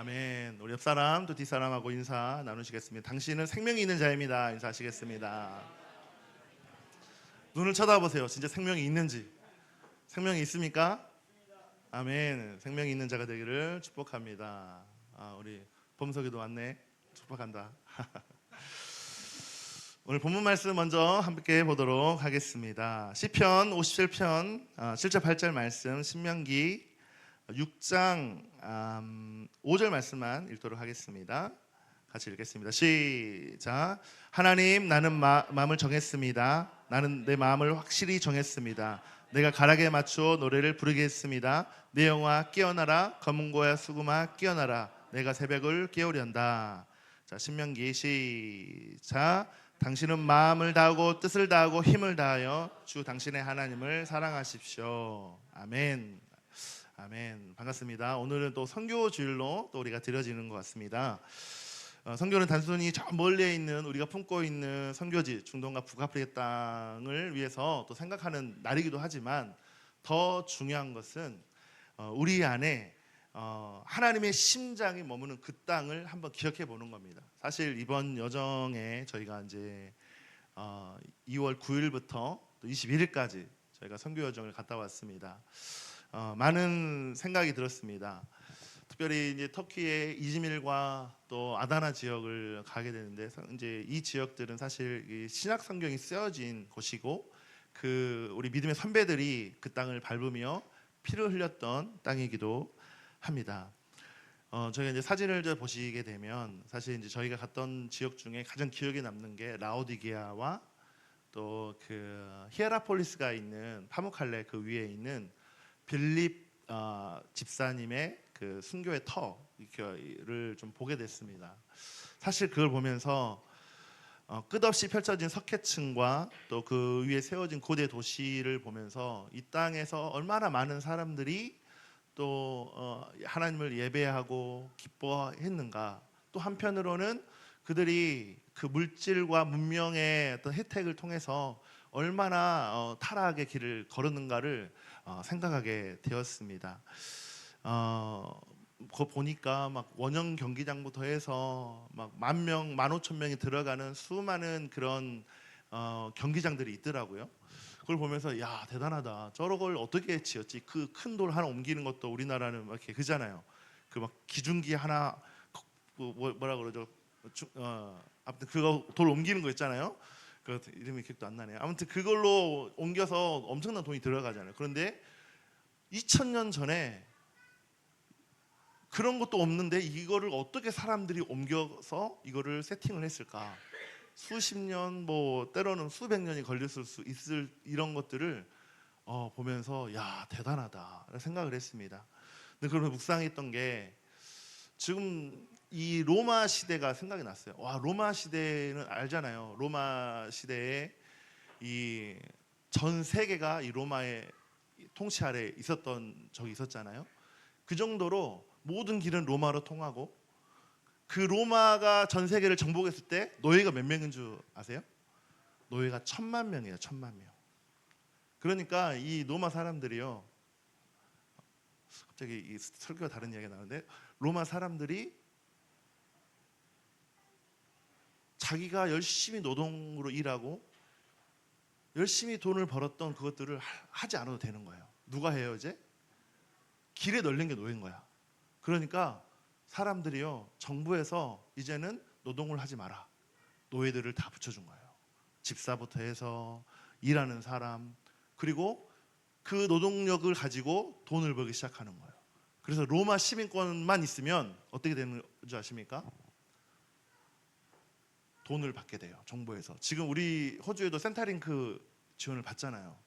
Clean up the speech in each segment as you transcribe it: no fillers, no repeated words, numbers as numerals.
아멘. 우리 옆사람 또 뒷사람하고 인사 나누시겠습니다. 당신은 생명이 있는 자입니다. 인사하시겠습니다. 눈을 쳐다보세요. 진짜 생명이 있는지. 생명이 있습니까? 아멘. 생명이 있는 자가 되기를 축복합니다. 우리 범석이도 왔네. 축복한다. 오늘 본문 말씀 먼저 함께 보도록 하겠습니다. 시편 57편 7절 8절 말씀, 신명기 6장 5절 말씀만 읽도록 하겠습니다. 같이 읽겠습니다. 시작. 하나님, 나는 마음을 정했습니다. 나는 내 마음을 확실히 정했습니다. 내가 가락에 맞추어 노래를 부르겠습니다. 내 영혼아 깨어나라, 검은고야 수금아 깨어나라, 내가 새벽을 깨우련다. 자, 신명기 시작. 당신은 마음을 다하고 뜻을 다하고 힘을 다하여 주 당신의 하나님을 사랑하십시오. 아멘. 아멘. 반갑습니다. 오늘은 또 선교 주일로 또 우리가 드려지는 것 같습니다. 선교는 단순히 저 멀리에 있는 우리가 품고 있는 선교지 중동과 북아프리카 땅을 위해서 또 생각하는 날이기도 하지만 더 중요한 것은 우리 안에 하나님의 심장이 머무는 그 땅을 한번 기억해 보는 겁니다. 사실 이번 여정에 저희가 이제 2월 9일부터 또 21일까지 저희가 선교 여정을 갔다 왔습니다. 많은 생각이 들었습니다. 특별히 이제 터키의 이즈밀과 또 아다나 지역을 가게 되는데, 이제 이 지역들은 사실 이 신약 성경이 쓰여진 곳이고 우리 믿음의 선배들이 그 땅을 밟으며 피를 흘렸던 땅이기도 합니다. 저희가 이제 사진을 보시게 되면 사실 이제 저희가 갔던 지역 중에 가장 기억에 남는 게 라오디게아와 또 그 히에라폴리스가 있는 파무칼레 그 위에 있는 빌립 집사님의 그 순교의 터를 좀 보게 됐습니다. 사실 그걸 보면서 끝없이 펼쳐진 석회층과 또 그 위에 세워진 고대 도시를 보면서 이 땅에서 얼마나 많은 사람들이 또 하나님을 예배하고 기뻐했는가, 또 한편으로는 그들이 그 물질과 문명의 어떤 혜택을 통해서 얼마나 타락의 길을 걸었는가를 생각하게 되었습니다. 그거 보니까 막 원형 경기장부터 해서 막 10,000명, 15,000명이 들어가는 수많은 그런 경기장들이 있더라고요. 그걸 보면서 야, 대단하다. 저런 걸 어떻게 지었지? 그 큰 돌 하나 옮기는 것도 우리나라는 막 이렇게 그잖아요. 그 막 기중기 하나 뭐라 그러죠? 아무튼 그거 돌 옮기는 거 있잖아요. 그 이름이 기억도 안 나네요. 아무튼 그걸로 옮겨서 엄청난 돈이 들어가잖아요. 그런데 2000년 전에 그런 것도 없는데 이거를 어떻게 사람들이 옮겨서 이거를 세팅을 했을까? 수십 년, 뭐 때로는 수백 년이 걸렸을 수 있을 이런 것들을 보면서 야, 대단하다 생각을 했습니다. 근데 그러면 묵상했던 게 지금 이 로마 시대가 생각이 났어요. 와, 로마 시대는 알잖아요. 로마 시대에 이 전 세계가 이 로마의 통치 아래 있었던 적이 있었잖아요. 그 정도로 모든 길은 로마로 통하고, 그 로마가 전 세계를 정복했을 때 노예가 몇 명인 줄 아세요? 노예가 1,000만 명이에요. 1,000만 명. 그러니까 이 로마 사람들이요, 갑자기 이 설교가 다른 이야기가 나오는데, 로마 사람들이 자기가 열심히 노동으로 일하고 열심히 돈을 벌었던 그것들을 하지 않아도 되는 거예요. 누가 해요 이제? 길에 널린 게 노예인 거야. 그러니까 사람들이요, 정부에서 이제는 노동을 하지 마라. 노예들을 다 붙여준 거예요. 집사부터 해서 일하는 사람, 그리고 그 노동력을 가지고 돈을 벌기 시작하는 거예요. 그래서 로마 시민권만 있으면 어떻게 되는 줄 아십니까? 돈을 받게 돼요, 정부에서. 지금 우리 호주에도 센터링크 지원을 받잖아요.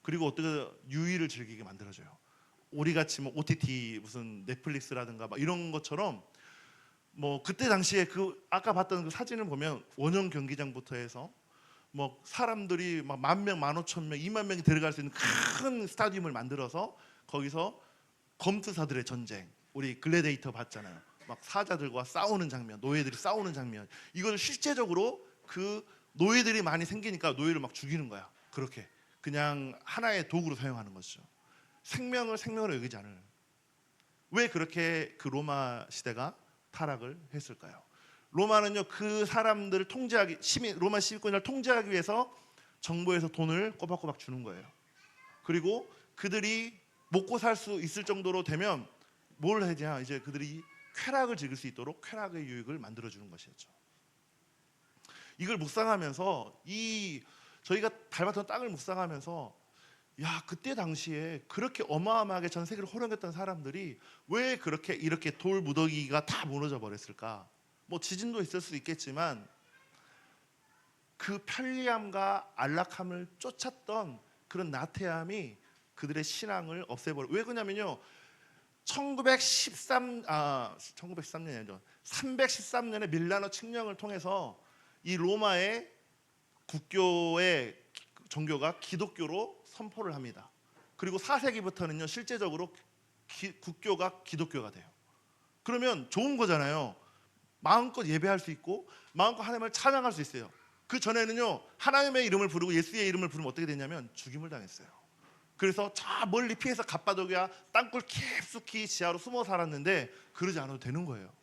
그리고 어떻게 유의를 즐기게 만들어줘요. 우리같이 뭐 OTT 무슨 넷플릭스라든가 막 이런 것처럼, 뭐 그때 당시에 그 아까 봤던 그 사진을 보면 원형 경기장부터 해서 뭐 사람들이 막 10,000명, 15,000명, 20,000명이 들어갈 수 있는 큰 스타디움을 만들어서 거기서 검투사들의 전쟁, 우리 글래디에이터 봤잖아요. 막 사자들과 싸우는 장면, 노예들이 싸우는 장면, 이걸 실제적으로 그 노예들이 많이 생기니까 노예를 막 죽이는 거야. 그렇게 그냥 하나의 도구로 사용하는 거죠. 생명을 생명으로 여기지 않을. 왜 그렇게 그 로마 시대가 타락을 했을까요? 로마는요 그 사람들을 통제하기 로마 시민권을 통제하기 위해서 정부에서 돈을 꼬박꼬박 주는 거예요. 그리고 그들이 먹고 살 수 있을 정도로 되면 뭘 하냐, 이제 그들이 쾌락을 즐길 수 있도록 쾌락의 유익을 만들어 주는 것이었죠. 이걸 묵상하면서 저희가 밟았던 땅을 묵상하면서 야, 그때 당시에 그렇게 어마어마하게 전 세계를 호령했던 사람들이 왜 그렇게 이렇게 돌 무더기가 다 무너져 버렸을까? 뭐 지진도 있을 수 있겠지만 그 편리함과 안락함을 쫓았던 그런 나태함이 그들의 신앙을 없애버려. 왜 그러냐면요, 1913년이 아니죠. 313년에 밀라노 칙령을 통해서 이 로마의 국교의 종교가 기독교로 선포를 합니다. 그리고 4세기부터는요 실제적으로 국교가 기독교가 돼요. 그러면 좋은 거잖아요. 마음껏 예배할 수 있고 마음껏 하나님을 찬양할 수 있어요. 그 전에는요 하나님의 이름을 부르고 예수의 이름을 부르면 어떻게 되냐면 죽임을 당했어요. 그래서 저 멀리 피해서 갑바도기아 땅굴 깊숙이 지하로 숨어 살았는데 그러지 않아도 되는 거예요.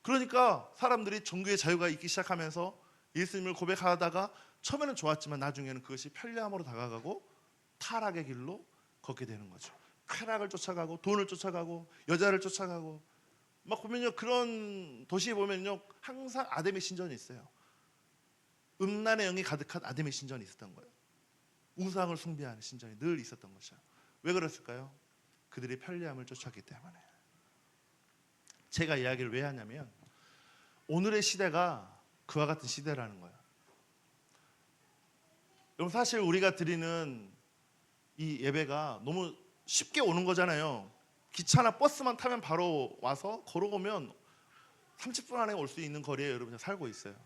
그러니까 사람들이 종교의 자유가 있기 시작하면서 예수님을 고백하다가 처음에는 좋았지만 나중에는 그것이 편리함으로 다가가고 타락의 길로 걷게 되는 거죠. 쾌락을 쫓아가고 돈을 쫓아가고 여자를 쫓아가고 막 보면요 그런 도시에 보면요 항상 아데미 신전이 있어요. 음란의 영이 가득한 아데미 신전이 있었던 거예요. 우상을 숭배하는 신전이 늘 있었던 것이죠. 왜 그랬을까요? 그들이 편리함을 쫓았기 때문에. 제가 이야기를 왜 하냐면 오늘의 시대가 그와 같은 시대라는 거예요. 여러분 사실 우리가 드리는 이 예배가 너무 쉽게 오는 거잖아요. 기차나 버스만 타면 바로 와서 걸어오면 30분 안에 올 수 있는 거리에 여러분이 살고 있어요.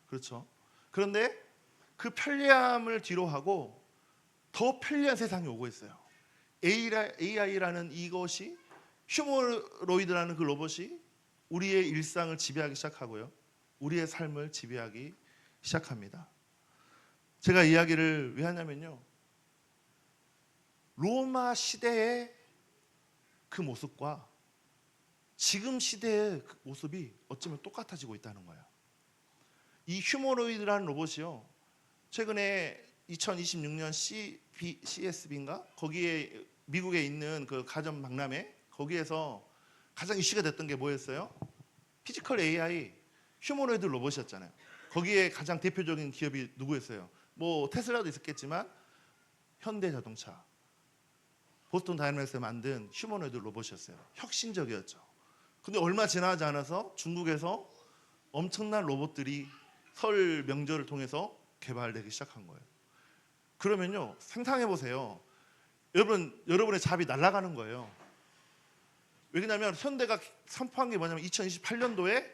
그렇죠? 그런데 그 편리함을 뒤로 하고 더 편리한 세상이 오고 있어요. AI라는 이것이, 휴머노이드라는 그 로봇이 우리의 일상을 지배하기 시작하고요. 우리의 삶을 지배하기 시작합니다. 제가 이야기를 왜 하냐면요, 로마 시대의 그 모습과 지금 시대의 그 모습이 어쩌면 똑같아지고 있다는 거예요. 이 휴머노이드라는 로봇이요, 최근에 2026년 CSB인가 거기에 미국에 있는 그 가전 박람회, 거기에서 가장 이슈가 됐던 게 뭐였어요? 피지컬 AI 휴머노이드 로봇이었잖아요. 거기에 가장 대표적인 기업이 누구였어요? 뭐 테슬라도 있었겠지만 현대자동차, 보스턴 다이내믹스에 만든 휴머노이드 로봇이었어요. 혁신적이었죠. 근데 얼마 지나지 않아서 중국에서 엄청난 로봇들이 설 명절을 통해서 개발되기 시작한 거예요. 그러면요 상상해 보세요. 여러분의 잡이 날아가는 거예요. 왜냐하면 현대가 선포한 게 뭐냐면 2028년도에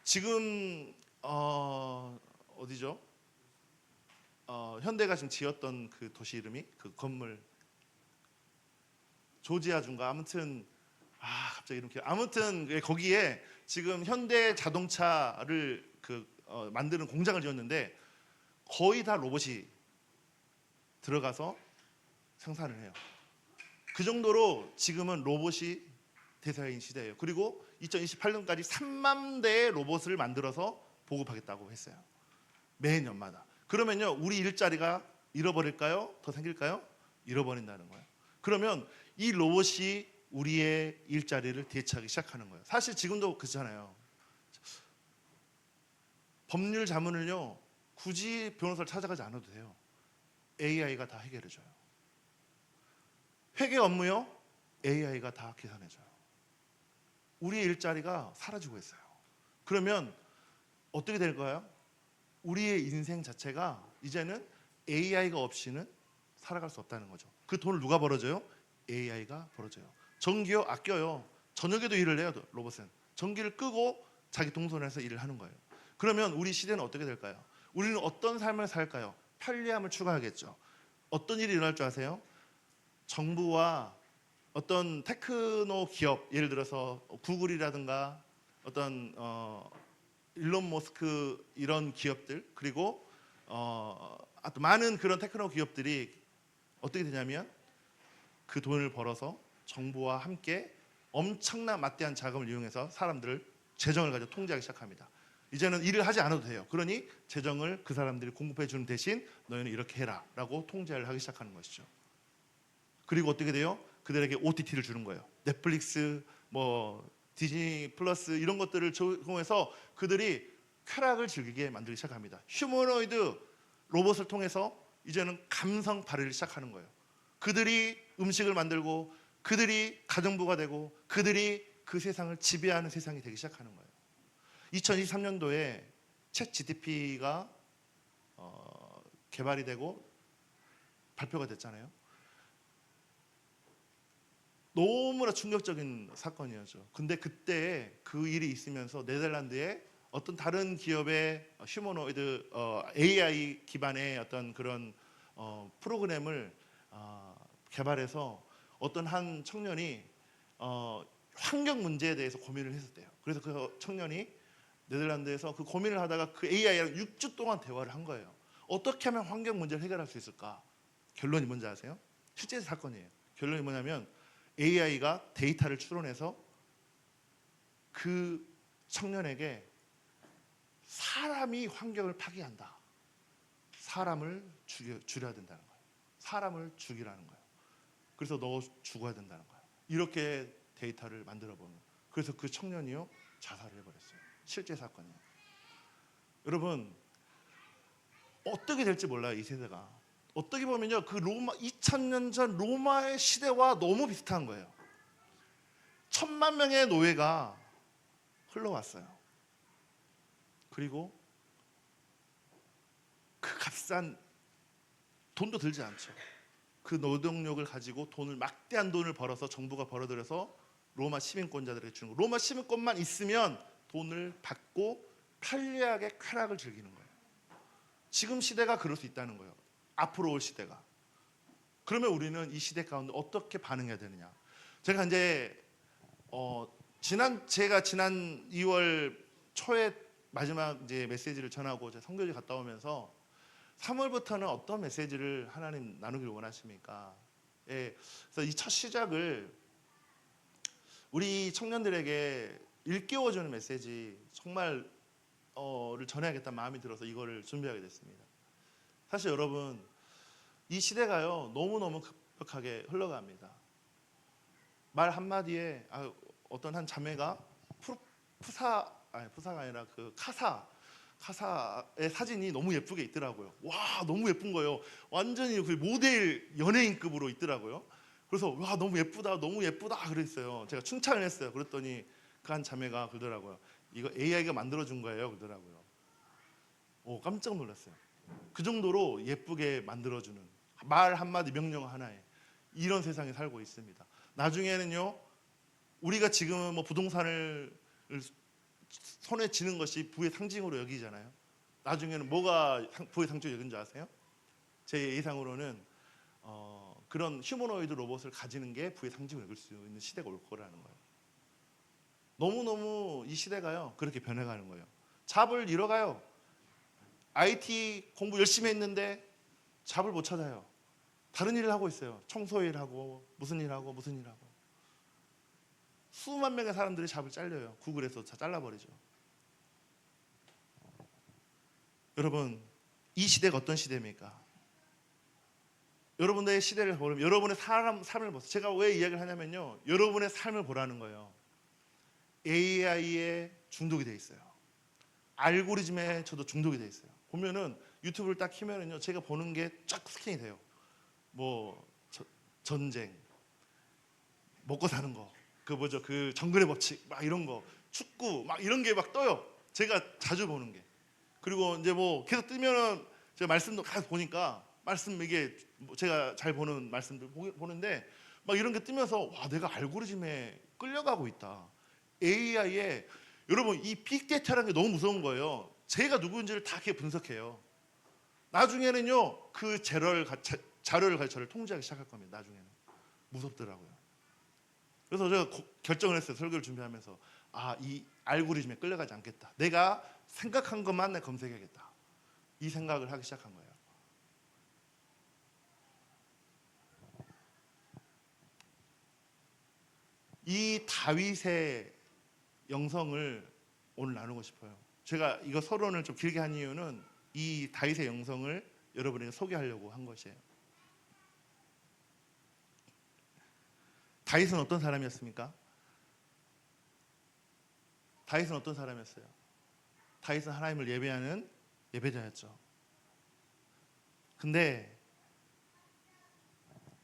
지금 어디죠? 현대가 지금 지었던 그 도시 이름이, 그 건물 조지아주인가, 아무튼 갑자기 이렇게, 아무튼 거기에 지금 현대 자동차를 만드는 공장을 지었는데 거의 다 로봇이 들어가서 생산을 해요. 그 정도로 지금은 로봇이 대세인 시대예요. 그리고 2028년까지 3만 대의 로봇을 만들어서 보급하겠다고 했어요. 매년마다. 그러면요 우리 일자리가 잃어버릴까요? 더 생길까요? 잃어버린다는 거예요. 그러면 이 로봇이 우리의 일자리를 대체하기 시작하는 거예요. 사실 지금도 그렇잖아요. 법률 자문을요 굳이 변호사를 찾아가지 않아도 돼요. AI가 다 해결해줘요. 회계 업무요 AI가 다 계산해줘요. 우리의 일자리가 사라지고 있어요. 그러면 어떻게 될까요? 우리의 인생 자체가 이제는 AI가 없이는 살아갈 수 없다는 거죠. 그 돈을 누가 벌어줘요? AI가 벌어줘요. 전기요 아껴요. 저녁에도 일을 해요. 로봇은 전기를 끄고 자기 동선에서 일을 하는 거예요. 그러면 우리 시대는 어떻게 될까요? 우리는 어떤 삶을 살까요? 편리함을 추구하겠죠. 어떤 일이 일어날 줄 아세요? 정부와 어떤 테크노 기업, 예를 들어서 구글이라든가 어떤 일론 머스크 이런 기업들, 그리고 또 많은 그런 테크노 기업들이 어떻게 되냐면 그 돈을 벌어서 정부와 함께 엄청난 막대한 자금을 이용해서 사람들을 재정을 가지고 통제하기 시작합니다. 이제는 일을 하지 않아도 돼요. 그러니 재정을 그 사람들이 공급해 주는 대신 너희는 이렇게 해라 라고 통제를 하기 시작하는 것이죠. 그리고 어떻게 돼요? 그들에게 OTT를 주는 거예요. 넷플릭스, 뭐 디즈니 플러스 이런 것들을 제공해서 그들이 쾌락을 즐기게 만들기 시작합니다. 휴머노이드 로봇을 통해서 이제는 감성 발휘를 시작하는 거예요. 그들이 음식을 만들고 그들이 가정부가 되고 그들이 그 세상을 지배하는 세상이 되기 시작하는 거예요. 2023년도에 챗 GTP가 개발이 되고 발표가 됐잖아요. 너무나 충격적인 사건이었죠. 근데 그때 그 일이 있으면서 네덜란드에 어떤 다른 기업의 휴머노이드 AI 기반의 어떤 그런 프로그램을 개발해서 어떤 한 청년이 환경 문제에 대해서 고민을 했었대요. 그래서 그 청년이 네덜란드에서 그 고민을 하다가 그 AI랑 6주 동안 대화를 한 거예요. 어떻게 하면 환경 문제를 해결할 수 있을까? 결론이 뭔지 아세요? 실제 사건이에요. 결론이 뭐냐면 AI가 데이터를 추론해서 그 청년에게 사람이 환경을 파괴한다. 사람을 죽여야 된다는 거예요. 사람을 죽이라는 거예요. 그래서 너 죽어야 된다는 거예요. 이렇게 데이터를 만들어 보는. 그래서 그 청년이요 자살을 해버렸어요. 실제 사건이에요. 여러분 어떻게 될지 몰라요. 이 세대가 어떻게 보면요 그 로마 2000년 전 로마의 시대와 너무 비슷한 거예요. 1000만 명의 노예가 흘러왔어요. 그리고 그 값싼 돈도 들지 않죠. 그 노동력을 가지고 막대한 돈을 벌어서 정부가 벌어들여서 로마 시민권자들에게 주는 거예요. 로마 시민권만 있으면 돈을 받고 편리하게 쾌락을 즐기는 거예요. 지금 시대가 그럴 수 있다는 거예요. 앞으로 올 시대가. 그러면 우리는 이 시대 가운데 어떻게 반응해야 되느냐? 제가 이제 제가 지난 2월 초에 마지막 이제 메시지를 전하고 제 선교지 갔다 오면서 3월부터는 어떤 메시지를 하나님 나누길 원하십니까? 예, 그래서 이 첫 시작을 우리 청년들에게 일깨워주는 메시지 정말 를 전해야겠다는 마음이 들어서 이거를 준비하게 됐습니다. 사실 여러분 이 시대가요 너무너무 급격하게 흘러갑니다. 말 한마디에 어떤 한 자매가 푸사가 아니라 그 카사의 사진이 너무 예쁘게 있더라고요. 와 너무 예쁜 거예요. 완전히 그 모델 연예인급으로 있더라고요. 그래서 와 너무 예쁘다 너무 예쁘다 그랬어요. 제가 칭찬을 했어요. 그랬더니 그 한 자매가 그러더라고요. 이거 AI가 만들어준 거예요 그러더라고요. 깜짝 놀랐어요. 그 정도로 예쁘게 만들어주는 말 한마디 명령 하나에 이런 세상에 살고 있습니다. 나중에는요 우리가 지금은 뭐 부동산을 손에 쥐는 것이 부의 상징으로 여기잖아요. 나중에는 뭐가 부의 상징으로 여긴 줄 아세요? 제 예상으로는 그런 휴머노이드 로봇을 가지는 게 부의 상징으로 여길 수 있는 시대가 올 거라는 거예요. 너무너무 이 시대가요 그렇게 변해가는 거예요. 잡을 잃어가요. IT 공부 열심히 했는데 잡을 못 찾아요. 다른 일을 하고 있어요. 청소 일하고 무슨 일하고 무슨 일하고 수만 명의 사람들이 잡을 잘려요. 구글에서 다 잘라버리죠. 여러분 이 시대가 어떤 시대입니까? 여러분의 시대를 보면 여러분의 삶을 보세요. 제가 왜 이야기를 하냐면요 여러분의 삶을 보라는 거예요. AI에 중독이 돼 있어요. 알고리즘에 저도 중독이 돼 있어요. 보면은 유튜브를 딱 키면은요 제가 보는 게 쫙 스캔이 돼요. 뭐 전쟁, 먹고 사는 거, 그 정글의 법칙 막 이런 거, 축구 막 이런 게 막 떠요. 제가 자주 보는 게. 그리고 이제 뭐 계속 뜨면은 제가 말씀도 계속 보니까 말씀 이게 제가 잘 보는 말씀들 보는데 막 이런 게 뜨면서 와 내가 알고리즘에 끌려가고 있다. AI에 여러분 이 빅데이터라는 게 너무 무서운 거예요. 제가 누구인지를 다 이렇게 분석해요. 나중에는요 그 자료를 가지고 저를 통제하기 시작할 겁니다. 나중에는 무섭더라고요. 그래서 제가 결정을 했어요. 설교를 준비하면서 이 알고리즘에 끌려가지 않겠다. 내가 생각한 것만 내 검색해야겠다. 이 생각을 하기 시작한 거예요. 이 다윗의 영성을 오늘 나누고 싶어요. 제가 이거 서론을 좀 길게 한 이유는 이 다윗의 영성을 여러분에게 소개하려고 한 것이에요. 다윗은 어떤 사람이었습니까? 다윗은 어떤 사람이었어요? 다윗은 하나님을 예배하는 예배자였죠. 근데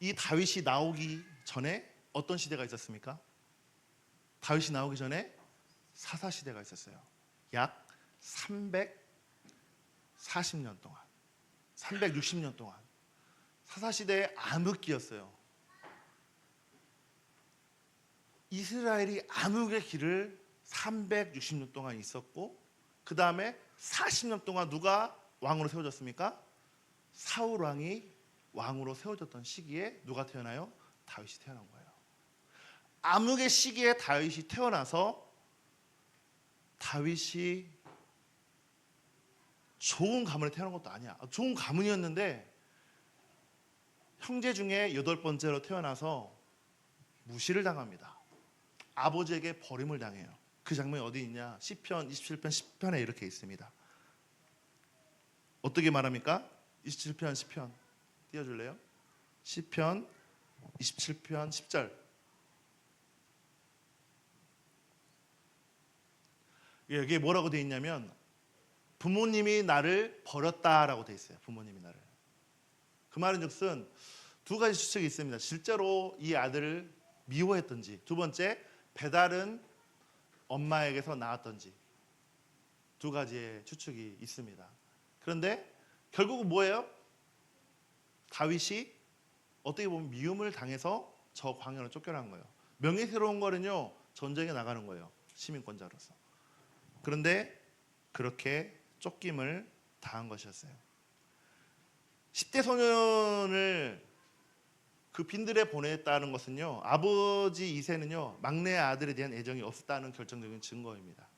이 다윗이 나오기 전에 어떤 시대가 있었습니까? 다윗이 나오기 전에 사사시대가 있었어요. 약 340년 동안, 360년 동안 사사시대의 암흑기였어요. 이스라엘이 암흑의 길을 360년 동안 있었고, 그 다음에 40년 동안 누가 왕으로 세워졌습니까? 사울 왕이 왕으로 세워졌던 시기에 누가 태어나요? 다윗이 태어난 거예요. 암흑의 시기에 다윗이 태어나서 다윗이 좋은 가문에 태어난 것도 아니야. 좋은 가문이었는데 형제 중에 8번째로 태어나서 무시를 당합니다. 아버지에게 버림을 당해요. 그 장면이 어디 있냐? 시편 27편 10편에 이렇게 있습니다. 어떻게 말합니까? 27편 10편 띄워줄래요? 시편 27편 10절. 여기에 뭐라고 되어 있냐면 부모님이 나를 버렸다라고 되어 있어요. 부모님이 나를. 그 말은즉슨 두 가지 추측이 있습니다. 실제로 이 아들을 미워했던지, 두 번째 배다른 엄마에게서 나왔던지, 두 가지의 추측이 있습니다. 그런데 결국은 뭐예요? 다윗이 어떻게 보면 미움을 당해서 저 광야로 쫓겨난 거예요. 명예스러운 거는요, 전쟁에 나가는 거예요. 시민권자로서. 그런데 그렇게 쫓김을 당한 것이었어요. 10대 소년을 그 빈들에 보냈다는 것은요, 아버지 이새는요 막내 아들에 대한 애정이 없었다는 결정적인 증거입니다.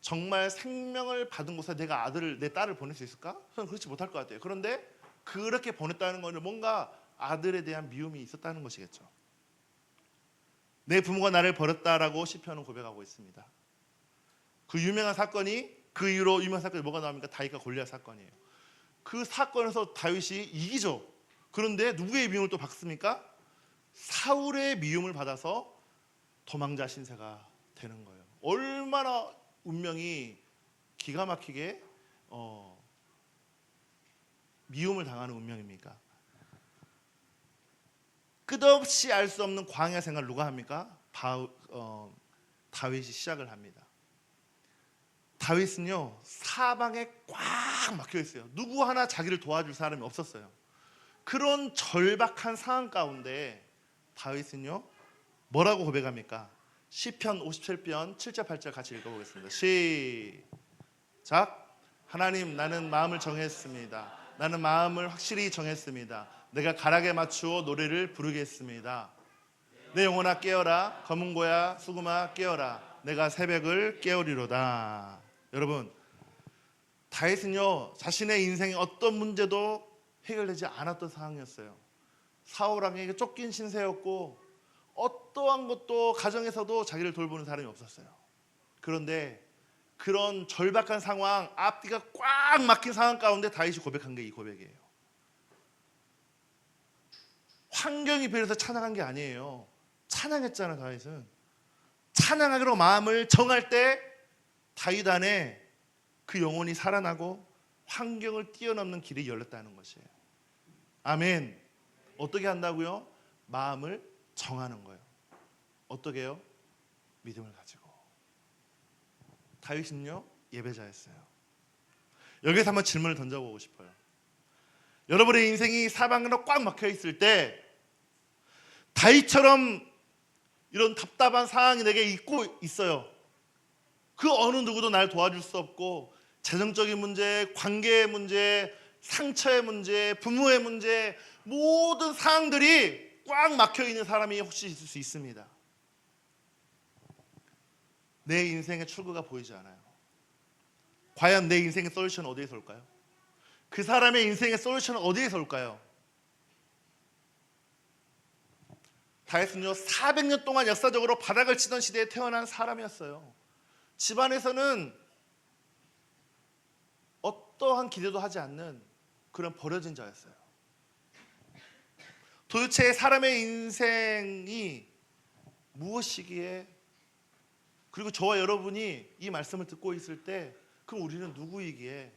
정말 생명을 받은 곳에 내가 내 딸을 보낼 수 있을까? 저는 그렇지 못할 것 같아요. 그런데 그렇게 보냈다는 것은 뭔가 아들에 대한 미움이 있었다는 것이겠죠. 내 부모가 나를 버렸다라고 시편은 고백하고 있습니다. 그 유명한 사건이, 그 이후로 유명한 사건이 뭐가 나옵니까? 다윗과 골리앗 사건이에요. 그 사건에서 다윗이 이기죠. 그런데 누구의 미움을 또 받습니까? 사울의 미움을 받아서 도망자 신세가 되는 거예요. 얼마나 운명이 기가 막히게 미움을 당하는 운명입니까? 끝없이 알 수 없는 광야 생활을 누가 합니까? 다윗이 시작을 합니다. 다윗은요 사방에 꽉 막혀 있어요. 누구 하나 자기를 도와줄 사람이 없었어요. 그런 절박한 상황 가운데 다윗은요 뭐라고 고백합니까? 시편 57편 7절 8절 같이 읽어보겠습니다. 시작. 하나님, 나는 마음을 정했습니다. 나는 마음을 확실히 정했습니다. 내가 가락에 맞추어 노래를 부르겠습니다. 내 영혼아 깨어라. 검은 고야 수금아 깨어라. 내가 새벽을 깨우리로다. 여러분, 다윗은요 자신의 인생의 어떤 문제도 해결되지 않았던 상황이었어요. 사울 왕에게 쫓긴 신세였고 어떠한 것도 가정에서도 자기를 돌보는 사람이 없었어요. 그런데 그런 절박한 상황, 앞뒤가 꽉 막힌 상황 가운데 다윗이 고백한 게 이 고백이에요. 환경이 배려서 찬양한 게 아니에요. 찬양했잖아. 다윗은 찬양하기로 마음을 정할 때 다윗 안에 그 영혼이 살아나고 환경을 뛰어넘는 길이 열렸다는 것이에요. 아멘. 어떻게 한다고요? 마음을 정하는 거예요. 어떻게 해요? 믿음을 가지고. 다윗은요 예배자였어요. 여기서 한번 질문을 던져보고 싶어요. 여러분의 인생이 사방으로 꽉 막혀 있을 때 다윗처럼 이런 답답한 상황이 내게 있고 있어요. 그 어느 누구도 날 도와줄 수 없고 재정적인 문제, 관계의 문제, 상처의 문제, 부모의 문제, 모든 상황들이 꽉 막혀 있는 사람이 혹시 있을 수 있습니다. 내 인생의 출구가 보이지 않아요. 과연 내 인생의 솔루션은 어디에서 올까요? 그 사람의 인생의 솔루션은 어디에서 올까요? 다윗은요 400년 동안 역사적으로 바닥을 치던 시대에 태어난 사람이었어요. 집안에서는 어떠한 기대도 하지 않는 그런 버려진 자였어요. 도대체 사람의 인생이 무엇이기에, 그리고 저와 여러분이 이 말씀을 듣고 있을 때 그럼 우리는 누구이기에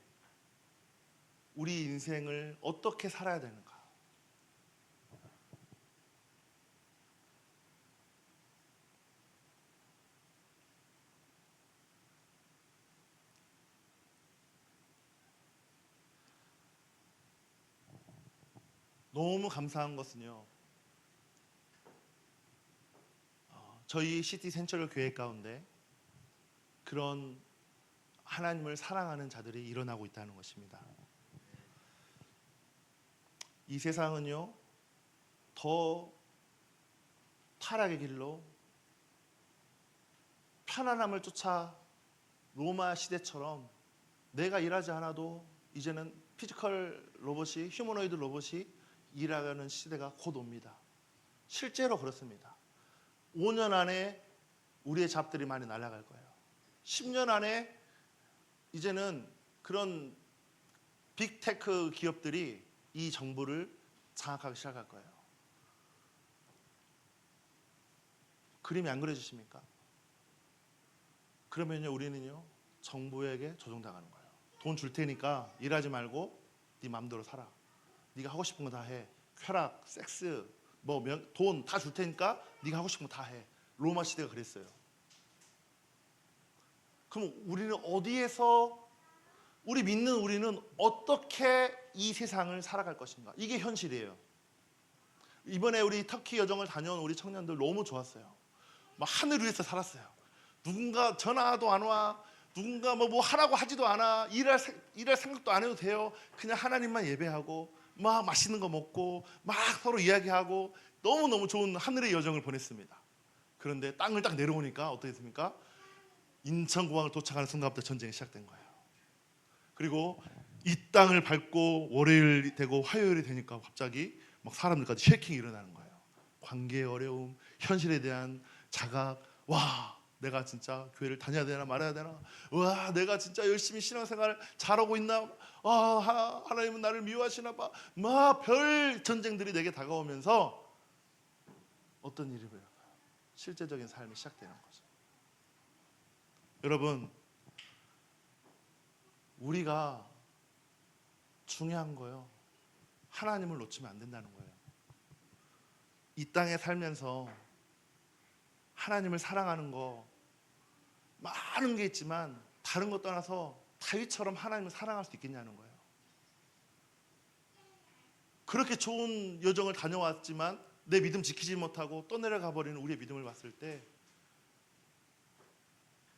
우리 인생을 어떻게 살아야 되는가? 너무 감사한 것은요, 저희 시티 센트럴 교회 가운데 그런 하나님을 사랑하는 자들이 일어나고 있다는 것입니다. 이 세상은요 더 타락의 길로 편안함을 쫓아 로마 시대처럼 내가 일하지 않아도 이제는 피지컬 로봇이, 휴머노이드 로봇이 일하는 시대가 곧 옵니다. 실제로 그렇습니다. 5년 안에 우리의 잡들이 많이 날아갈 거예요. 10년 안에 이제는 그런 빅테크 기업들이 이 정부를 장악하기 시작할 거예요. 그림이 안 그려지십니까? 그러면요 우리는요 정부에게 조종당하는 거예요. 돈 줄 테니까 일하지 말고 네 마음대로 살아. 네가 하고 싶은 거 다 해. 쾌락, 섹스, 돈 다 줄 테니까 네가 하고 싶은 거 다 해. 로마 시대가 그랬어요. 그럼 우리는 어디에서, 우리는 어떻게 이 세상을 살아갈 것인가? 이게 현실이에요. 이번에 우리 터키 여정을 다녀온 우리 청년들 너무 좋았어요. 막 하늘 위에서 살았어요. 누군가 전화도 안 와. 누군가 뭐 하라고 하지도 않아. 일할 생각도 안 해도 돼요. 그냥 하나님만 예배하고 막 맛있는 거 먹고 막 서로 이야기하고 너무너무 좋은 하늘의 여정을 보냈습니다. 그런데 땅을 딱 내려오니까 어떻게 됐습니까? 인천공항을 도착하는 순간부터 전쟁이 시작된 거예요. 그리고 이 땅을 밟고 월요일이 되고 화요일이 되니까 갑자기 막 사람들까지 쉐이킹이 일어나는 거예요. 관계의 어려움, 현실에 대한 자각. 와, 내가 진짜 교회를 다녀야 되나 말아야 되나? 와, 내가 진짜 열심히 신앙생활 잘하고 있나? 하나님은 나를 미워하시나 봐. 막 별 전쟁들이 내게 다가오면서 어떤 일이 벌어요? 실제적인 삶이 시작되는 거죠. 여러분, 우리가 중요한 거요, 하나님을 놓치면 안 된다는 거예요. 이 땅에 살면서 하나님을 사랑하는 거 많은 게 있지만 다른 것 떠나서 다윗처럼 하나님을 사랑할 수 있겠냐는 거예요. 그렇게 좋은 여정을 다녀왔지만 내 믿음 지키지 못하고 떠내려가 버리는 우리의 믿음을 봤을 때,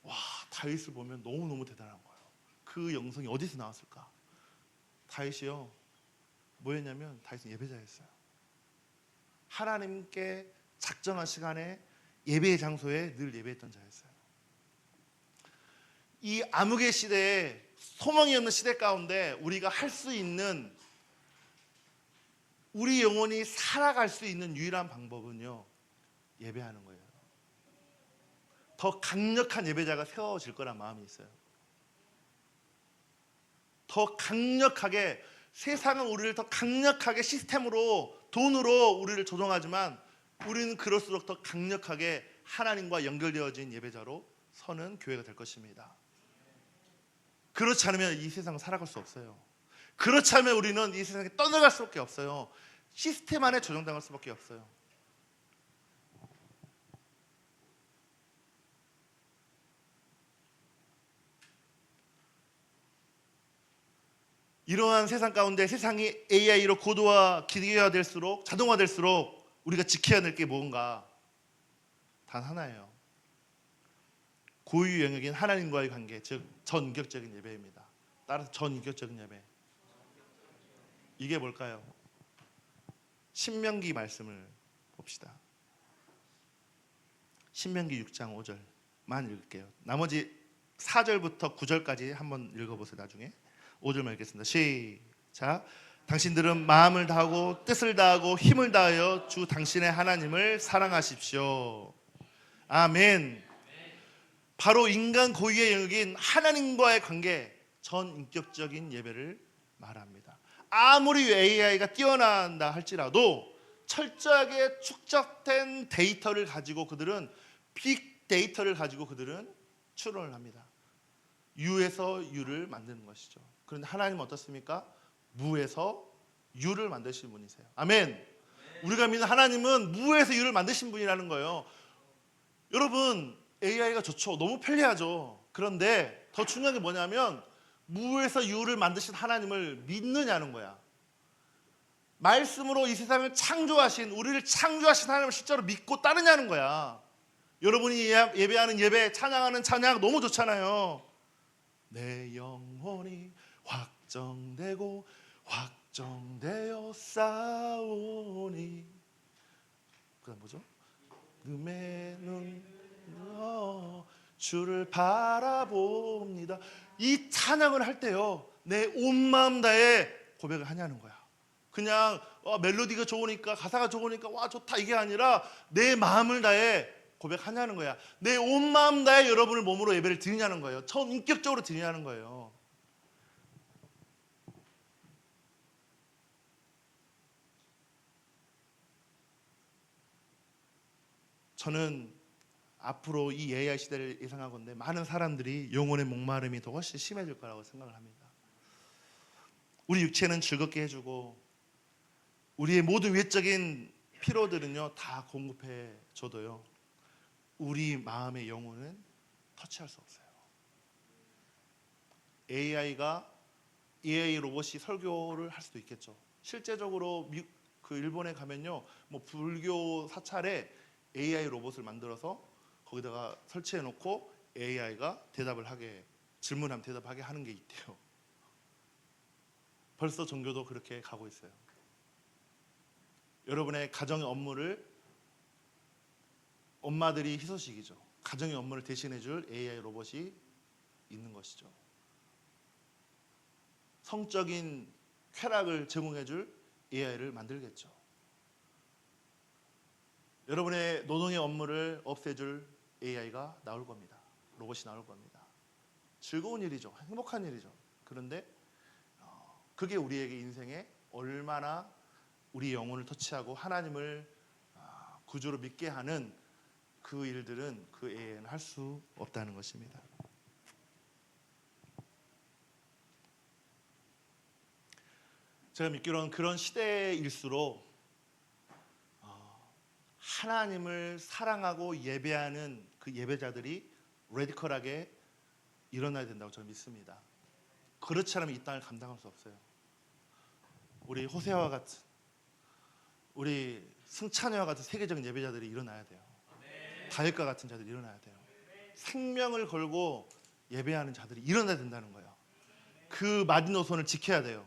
와, 다윗을 보면 너무너무 대단한 거예요. 그 영성이 어디서 나왔을까? 다윗이요, 뭐였냐면 다윗은 예배자였어요. 하나님께 작정한 시간에 예배의 장소에 늘 예배했던 자였어요. 이 암흑의 시대에, 소망이 없는 시대 가운데 우리가 할 수 있는, 우리 영혼이 살아갈 수 있는 유일한 방법은요, 예배하는 거예요. 더 강력한 예배자가 세워질 거란 마음이 있어요. 더 강력하게, 세상은 우리를 더 강력하게 시스템으로, 돈으로 우리를 조종하지만 우리는 그럴수록 더 강력하게 하나님과 연결되어진 예배자로 서는 교회가 될 것입니다. 그렇지 않으면 이 세상은 살아갈 수 없어요. 그렇지 않으면 우리는 이 세상에 떠나갈 수밖에 없어요. 시스템 안에 조종당할 수밖에 없어요. 이러한 세상 가운데, 세상이 AI로 고도화, 기계화될수록, 자동화될수록 우리가 지켜야 될 게 뭔가? 단 하나예요. 고유 영역인 하나님과의 관계, 즉 전인격적인 예배입니다. 따라서 전인격적인 예배, 이게 뭘까요? 신명기 말씀을 봅시다. 신명기 6장 5절만 읽을게요. 나머지 4절부터 9절까지 한번 읽어보세요. 나중에 5절만 읽겠습니다. 시작. 당신들은 마음을 다하고 뜻을 다하고 힘을 다하여 주 당신의 하나님을 사랑하십시오. 아멘. 바로 인간 고유의 영역인 하나님과의 관계, 전인격적인 예배를 말합니다. 아무리 AI가 뛰어난다 할지라도 철저하게 축적된 데이터를 가지고 그들은 빅데이터를 가지고 그들은 추론을 합니다. 유에서 유를 만드는 것이죠. 그런데 하나님은 어떻습니까? 무에서 유를 만드신 분이세요. 아멘. 우리가 믿는 하나님은 무에서 유를 만드신 분이라는 거예요. 여러분, AI가 좋죠. 너무 편리하죠. 그런데 더 중요한 게 뭐냐면 무에서 유를 만드신 하나님을 믿느냐는 거야. 말씀으로 이 세상을 창조하신, 우리를 창조하신 하나님을 실제로 믿고 따르냐는 거야. 여러분이 예배하는 예배, 찬양하는 찬양 너무 좋잖아요. 내 영혼이 확정되고 확정되어 싸우니, 그 다음 뭐죠? 음의 눈 주를 바라봅니다. 이 찬양을 할 때요, 내 온 마음 다해 고백을 하냐는 거야. 그냥 멜로디가 좋으니까, 가사가 좋으니까 와 좋다 이게 아니라 내 마음을 다해 고백하냐는 거야. 내 온 마음 다해 여러분을 몸으로 예배를 드리냐는 거예요. 인격적으로 드리냐는 거예요. 저는 앞으로 이 AI 시대를 예상하건대 많은 사람들이 영혼의 목마름이 더 훨씬 심해질 거라고 생각을 합니다. 우리 육체는 즐겁게 해주고 우리의 모든 외적인 피로들은요 다 공급해 줘도요, 우리 마음의 영혼은 터치할 수 없어요. AI 로봇이 설교를 할 수도 있겠죠. 실제적으로 그 일본에 가면요, 뭐 불교 사찰에 AI 로봇을 만들어서 거기다가 설치해 놓고 AI가 질문하면 대답하게 하는 게 있대요. 벌써 종교도 그렇게 가고 있어요. 여러분의 가정의 업무를 엄마들이 희소식이죠. 가정의 업무를 대신해 줄 AI 로봇이 있는 것이죠. 성적인 쾌락을 제공해 줄 AI를 만들겠죠. 여러분의 노동의 업무를 없애줄 AI가 나올 겁니다. 로봇이 나올 겁니다. 즐거운 일이죠. 행복한 일이죠. 그런데 그게 우리에게 인생에 얼마나 우리 영혼을 터치하고 하나님을 구주로 믿게 하는 그 일들은 그 AI는 할 수 없다는 것입니다. 제가 믿기로는 그런 시대일수록 하나님을 사랑하고 예배하는 그 예배자들이 레디컬하게 일어나야 된다고 저는 믿습니다. 그렇지 않으면 이 땅을 감당할 수 없어요. 우리 호세아와 같은, 우리 승찬이와 같은 세계적인 예배자들이 일어나야 돼요. 다윗과 같은 자들이 일어나야 돼요. 생명을 걸고 예배하는 자들이 일어나야 된다는 거예요. 그 마지노선을 지켜야 돼요.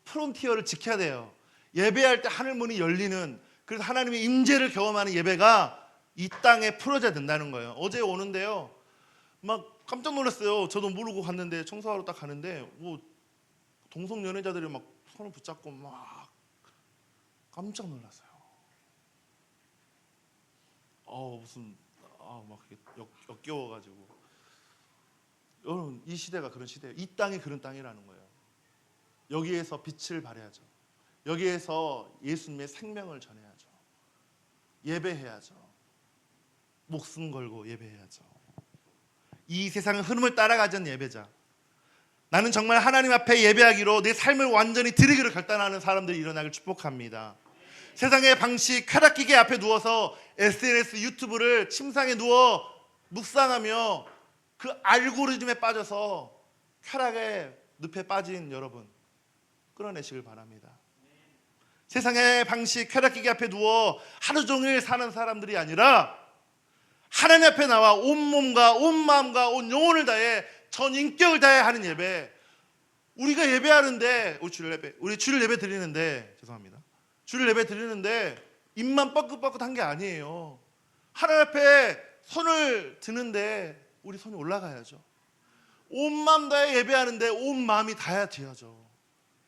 프론티어를 지켜야 돼요. 예배할 때 하늘문이 열리는, 그래서 하나님의 임재를 경험하는 예배가 이 땅에 풀어져야 된다는 거예요. 어제 오는데요, 막 깜짝 놀랐어요. 저도 모르고 갔는데, 청소하러 딱 가는데 뭐 동성 연애자들이 막 손을 붙잡고 막 깜짝 놀랐어요. 막 역겨워가지고. 여러분, 이 시대가 그런 시대예요. 이 땅이 그런 땅이라는 거예요. 여기에서 빛을 발해야죠. 여기에서 예수님의 생명을 전해야죠. 예배해야죠. 목숨 걸고 예배해야죠. 이 세상의 흐름을 따라가지 않는 예배자. 나는 정말 하나님 앞에 예배하기로 내 삶을 완전히 드리기로 결단하는 사람들이 일어나길 축복합니다. 세상의 방식, 쾌락기계 앞에 누워서 SNS, 유튜브를 침상에 누워 묵상하며 그 알고리즘에 빠져서 쾌락의 늪에 빠진 여러분, 끌어내시길 바랍니다. 세상의 방식, 쾌락기계 앞에 누워 하루 종일 사는 사람들이 아니라 하나님 앞에 나와 온 몸과 온 마음과 온 영혼을 다해 전 인격을 다해 하는 예배. 우리가 예배하는데, 우리 주일 예배 드리는데, 죄송합니다, 주일 예배 드리는데 입만 뻐끗뻐끗한 게 아니에요. 하나님 앞에 손을 드는데 우리 손이 올라가야죠. 온 마음 다해 예배하는데 온 마음이 다해야 돼야죠.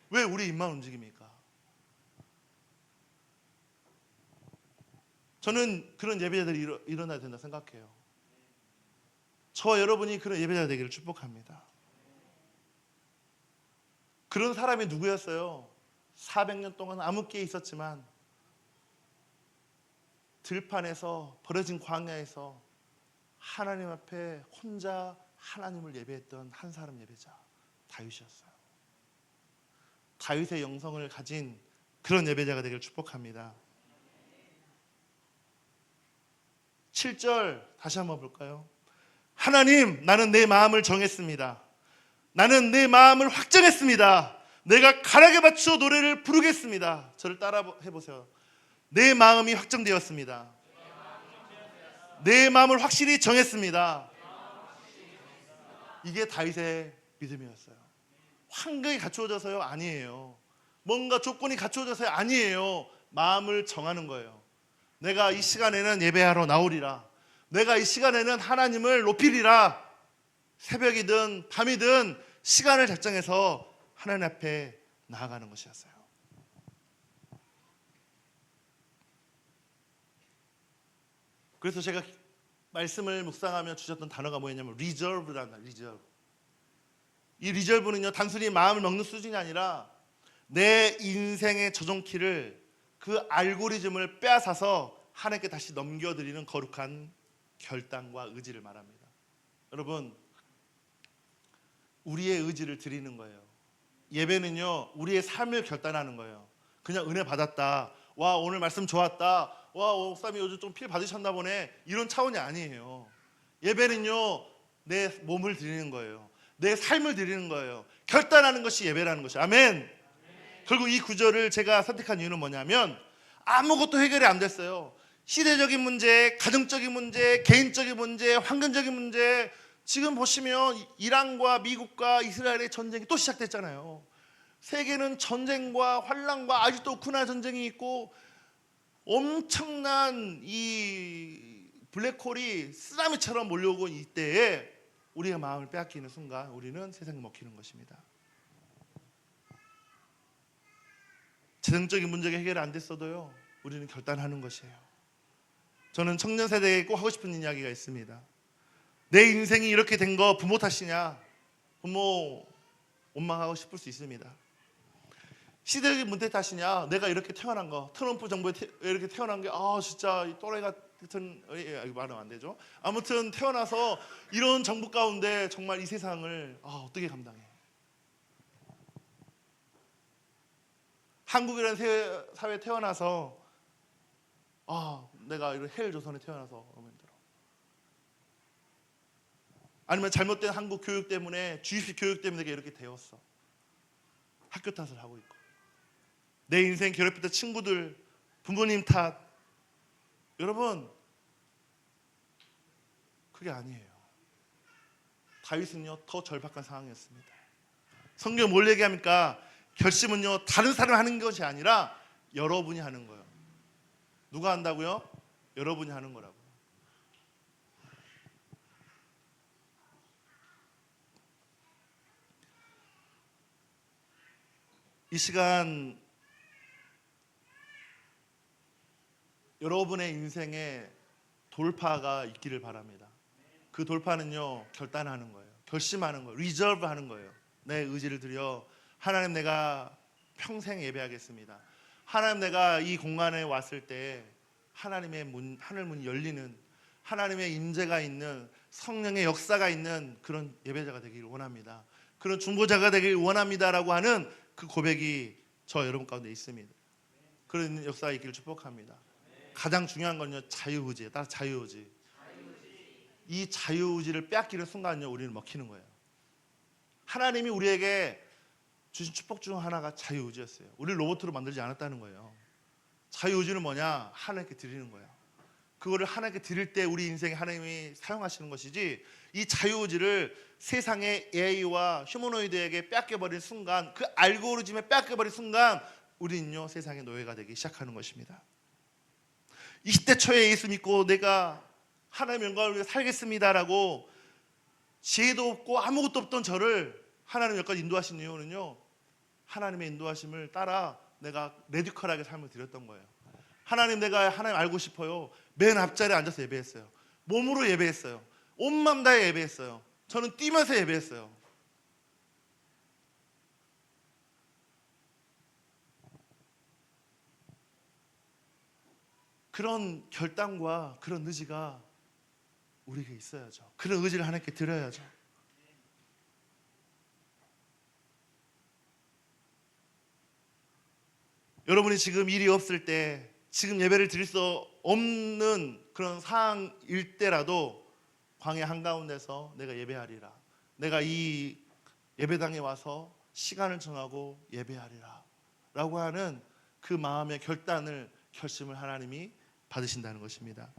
왜 우리 입만 움직입니까? 저는 그런 예배자들이 일어나야 된다 생각해요. 저와 여러분이 그런 예배자가 되기를 축복합니다. 그런 사람이 누구였어요? 400년 동안 암흑기에 있었지만 들판에서 버려진 광야에서 하나님 앞에 혼자 하나님을 예배했던 한 사람 예배자, 다윗이었어요. 다윗의 영성을 가진 그런 예배자가 되기를 축복합니다. 7절 다시 한번 볼까요? 하나님, 나는 내 마음을 정했습니다. 나는 내 마음을 확정했습니다. 내가 가락에 맞추어 노래를 부르겠습니다. 저를 따라 해보세요. 내 마음이 확정되었습니다. 내 마음을 확실히 정했습니다. 이게 다윗의 믿음이었어요. 환경이 갖추어져서요? 아니에요. 뭔가 조건이 갖추어져서요? 아니에요. 마음을 정하는 거예요. 내가 이 시간에는 예배하러 나오리라. 내가 이 시간에는 하나님을 높이리라. 새벽이든 밤이든 시간을 작정해서 하나님 앞에 나아가는 것이었어요. 그래서 제가 말씀을 묵상하며 주셨던 단어가 뭐였냐면 reserve라는 단어, reserve. 이 reserve는요, 단순히 마음을 먹는 수준이 아니라 내 인생의 조종키를, 그 알고리즘을 빼앗아서 하나님께 다시 넘겨드리는 거룩한 결단과 의지를 말합니다. 여러분, 우리의 의지를 드리는 거예요. 예배는요, 우리의 삶을 결단하는 거예요. 그냥 은혜 받았다, 와 오늘 말씀 좋았다, 와 목사님 요즘 좀 필 받으셨나 보네, 이런 차원이 아니에요. 예배는요, 내 몸을 드리는 거예요. 내 삶을 드리는 거예요. 결단하는 것이 예배라는 것이에요. 아멘. 결국 이 구절을 제가 선택한 이유는 뭐냐면, 아무것도 해결이 안 됐어요. 시대적인 문제, 가정적인 문제, 개인적인 문제, 환경적인 문제. 지금 보시면 이란과 미국과 이스라엘의 전쟁이 또 시작됐잖아요. 세계는 전쟁과 환란과 아직도 우크라이나 전쟁이 있고, 엄청난 이 블랙홀이 쓰나미처럼 몰려오고 이때에 우리의 마음을 빼앗기는 순간 우리는 세상에 먹히는 것입니다. 재정적인 문제가 해결이 안 됐어도요, 우리는 결단하는 것이에요. 저는 청년 세대에 꼭 하고 싶은 이야기가 있습니다. 내 인생이 이렇게 된 거 부모 탓이냐? 부모 원망하고 싶을 수 있습니다. 시대적인 문제 탓이냐? 내가 이렇게 태어난 거, 트럼프 정부에 이렇게 태어난 게 진짜 이 또라이 같은, 이거 말하면 안 되죠. 아무튼 태어나서 이런 정부 가운데 정말 이 세상을 어떻게 감당해? 한국이라는 사회에 태어나서 내가 이런 헬 조선에 태어나서 너무 힘들어. 아니면 잘못된 한국 교육 때문에, 주입식 교육 때문에 내가 이렇게 되었어. 학교 탓을 하고 있고, 내 인생 괴롭혔던 친구들, 부모님 탓. 여러분, 그게 아니에요. 다윗은요, 더 절박한 상황이었습니다. 성경 뭘 얘기합니까? 결심은요, 다른 사람이 하는 것이 아니라 여러분이 하는 거예요. 누가 한다고요? 여러분이 하는 거라고. 이 시간 여러분의 인생에 돌파가 있기를 바랍니다. 그 돌파는요, 결단하는 거예요. 결심하는 거예요. 리저브 하는 거예요. 내 의지를 들여 하나님, 내가 평생 예배하겠습니다. 하나님, 내가 이 공간에 왔을 때 하나님의 문, 하늘 문이 열리는, 하나님의 임재가 있는, 성령의 역사가 있는 그런 예배자가 되기를 원합니다. 그런 중보자가 되기를 원합니다라고 하는 그 고백이 저 여러분 가운데 있습니다. 그런 역사가 있기를 축복합니다. 가장 중요한 건요, 자유의지예요. 따라서 자유의지. 이 자유의지를 빼앗기는 순간요, 우리는 먹히는 거예요. 하나님이 우리에게 주신 축복 중 하나가 자유의지였어요. 우리를 로봇으로 만들지 않았다는 거예요. 자유의지는 뭐냐? 하나님께 드리는 거예요. 그거를 하나님께 드릴 때 우리 인생에 하나님이 사용하시는 것이지, 이 자유의지를 세상의 AI와 휴머노이드에게 뺏겨버린 순간, 그 알고리즘에 뺏겨버린 순간 우리는요, 세상의 노예가 되기 시작하는 것입니다. 20대 초에 예수 믿고 내가 하나님의 영광을 위해 살겠습니다라고 지혜도 없고 아무것도 없던 저를 하나님 여기까지 인도하신 이유는요, 하나님의 인도하심을 따라 내가 레디컬하게 삶을 드렸던 거예요. 하나님, 내가 하나님 알고 싶어요. 맨 앞자리에 앉아서 예배했어요. 몸으로 예배했어요. 온 마음 다해 예배했어요. 저는 뛰면서 예배했어요. 그런 결단과 그런 의지가 우리에게 있어야죠. 그런 의지를 하나님께 드려야죠. 여러분이 지금 일이 없을 때, 지금 예배를 드릴 수 없는 그런 상황일 때라도 광야 한가운데서 내가 예배하리라, 내가 이 예배당에 와서 시간을 정하고 예배하리라 라고 하는 그 마음의 결단을, 결심을 하나님이 받으신다는 것입니다.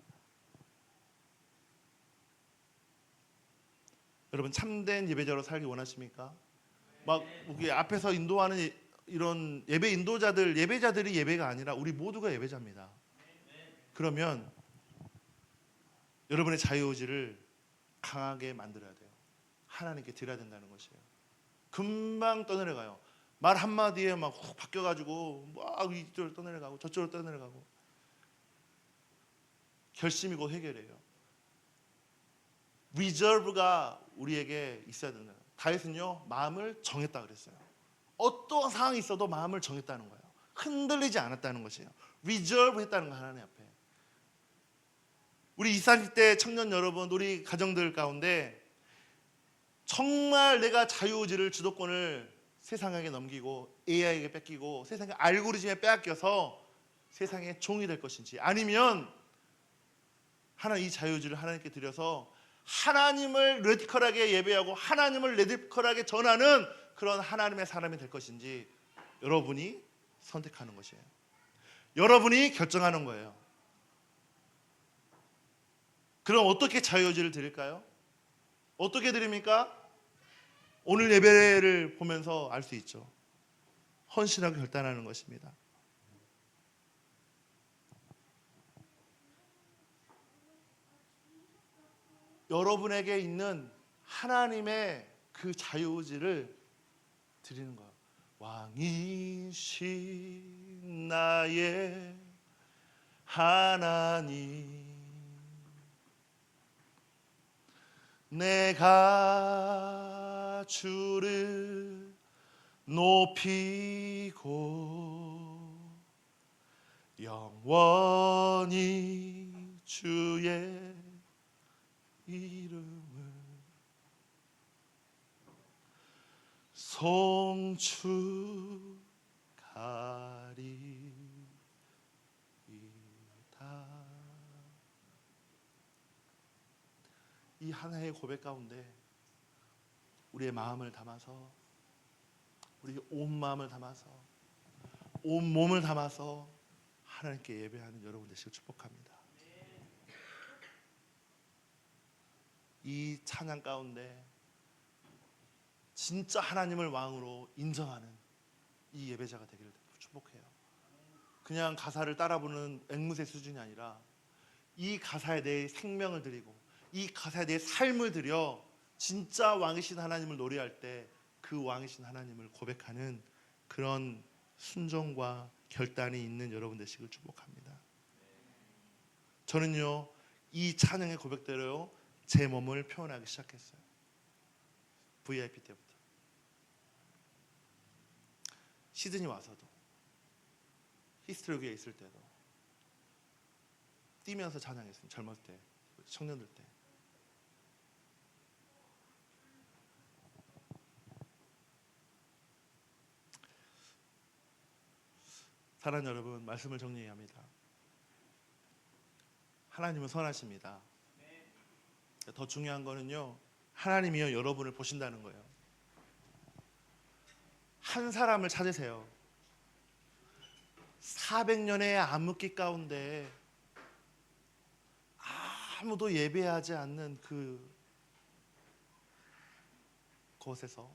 여러분, 참된 예배자로 살기 원하십니까? 막 우리 앞에서 인도하는 이런 예배 인도자들, 예배자들이 예배가 아니라 우리 모두가 예배자입니다. 그러면 여러분의 자유의지를 강하게 만들어야 돼요. 하나님께 드려야 된다는 것이에요. 금방 떠내려가요. 말 한마디에 막 훅 바뀌어가지고 막 이쪽으로 떠내려가고 저쪽으로 떠내려가고. 결심이 곧 해결이에요. 리저브가 우리에게 있어야 된다. 다윗은요, 마음을 정했다 그랬어요. 어떠한 상황이 있어도 마음을 정했다는 거예요. 흔들리지 않았다는 것이에요. 리저브 했다는 거, 하나님 앞에. 우리 20, 30대 청년 여러분, 우리 가정들 가운데 정말 내가 자유의지를, 주도권을 세상에게 넘기고 AI에게 뺏기고 세상의 알고리즘에 빼앗겨서 세상의 종이 될 것인지, 아니면 하나님 이 자유의지를 하나님께 드려서 하나님을 레디컬하게 예배하고 하나님을 레디컬하게 전하는 그런 하나님의 사람이 될 것인지 여러분이 선택하는 것이에요. 여러분이 결정하는 거예요. 그럼 어떻게 자유의지를 드릴까요? 어떻게 드립니까? 오늘 예배를 보면서 알 수 있죠. 헌신하고 결단하는 것입니다. 여러분에게 있는 하나님의 그 자유의지를 드리는 거예요. 왕이신 나의 하나님, 내가 주를 높이고 영원히 주의 이름을 송축하리이다. 이 하나의 고백 가운데 우리의 마음을 담아서, 우리 온 마음을 담아서, 온 몸을 담아서 하나님께 예배하는 여러분 되시길 축복합니다. 이 찬양 가운데 진짜 하나님을 왕으로 인정하는 이 예배자가 되기를 축복해요. 그냥 가사를 따라 부르는 앵무새 수준이 아니라 이 가사에 내 생명을 드리고 이 가사에 내 삶을 들여 진짜 왕이신 하나님을 노래할 때 그 왕이신 하나님을 고백하는 그런 순종과 결단이 있는 여러분 되시길 축복합니다. 저는요, 이 찬양의 고백대로 제 몸을 표현하기 시작했어요. VIP 때부터. 시드니 와서도, 히스토리에 있을 때도 뛰면서 찬양했어요. 젊었을 때, 청년들 때. 사랑하는 여러분, 말씀을 정리합니다. 하나님은 선하십니다. 더 중요한 거는요, 하나님이요 여러분을 보신다는 거예요. 한 사람을 찾으세요. 400년의 암흑기 가운데 아무도 예배하지 않는 그곳에서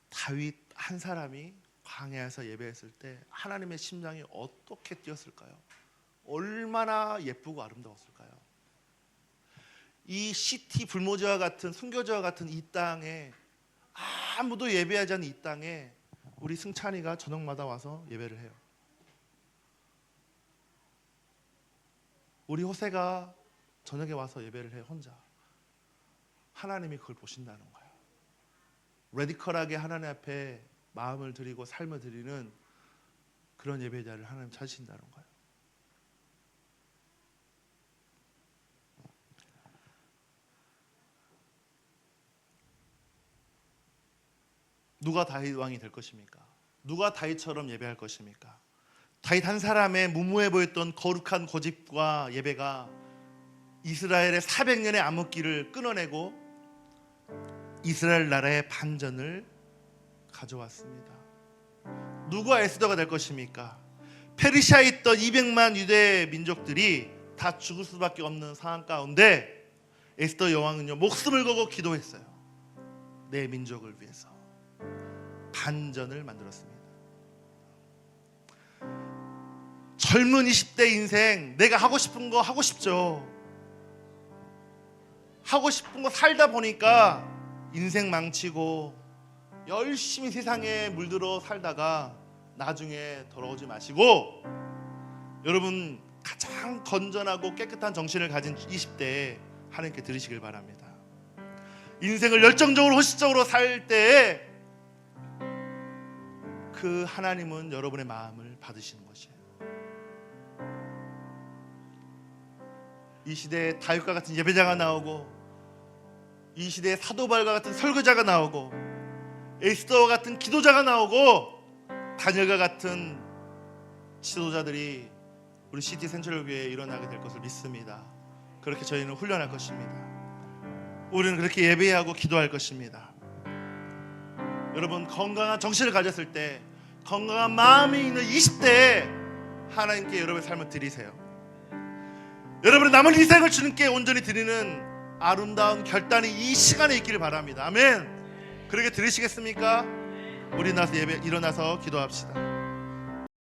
다윗 한 사람이 광야에서 예배했을 때 하나님의 심장이 어떻게 뛰었을까요? 얼마나 예쁘고 아름다웠을까요? 이 시티 불모지와 같은, 순교자와 같은 이 땅에, 아무도 예배하지 않는 이 땅에 우리 승찬이가 저녁마다 와서 예배를 해요. 우리 호세가 저녁에 와서 예배를 해 혼자. 하나님이 그걸 보신다는 거예요. 레디컬하게 하나님 앞에 마음을 드리고 삶을 드리는 그런 예배자를 하나님 찾으신다는 거예요. 누가 다윗 왕이 될 것입니까? 누가 다윗처럼 예배할 것입니까? 다윗 한 사람의 무모해 보였던 거룩한 고집과 예배가 이스라엘의 400년의 암흑기를 끊어내고 이스라엘 나라의 반전을 가져왔습니다. 누가 에스더가 될 것입니까? 페르시아에 있던 200만 유대 민족들이 다 죽을 수밖에 없는 상황 가운데 에스더 여왕은요 목숨을 걸고 기도했어요. 내 민족을 위해서 반전을 만들었습니다. 젊은 20대 인생, 내가 하고 싶은 거 하고 싶죠. 하고 싶은 거 살다 보니까 인생 망치고 열심히 세상에 물들어 살다가 나중에 돌아오지 마시고, 여러분 가장 건전하고 깨끗한 정신을 가진 20대에 하나님께 드리시길 바랍니다. 인생을 열정적으로 호시적으로 살 때에 그 하나님은 여러분의 마음을 받으시는 것이에요. 이 시대에 다윗과 같은 예배자가 나오고, 이 시대에 사도바울과 같은 설교자가 나오고, 에스더와 같은 기도자가 나오고, 다니엘과 같은 지도자들이 우리 시티 센트럴 교회에 일어나게 될 것을 믿습니다. 그렇게 저희는 훈련할 것입니다. 우리는 그렇게 예배하고 기도할 것입니다. 여러분 건강한 정신을 가졌을 때, 건강한 마음이 있는 20대에 하나님께 여러분의 삶을 드리세요. 여러분의 남은 인생을 주님께 온전히 드리는 아름다운 결단이 이 시간에 있기를 바랍니다. 아멘. 그렇게 들으시겠습니까? 우리 일어나서 기도합시다.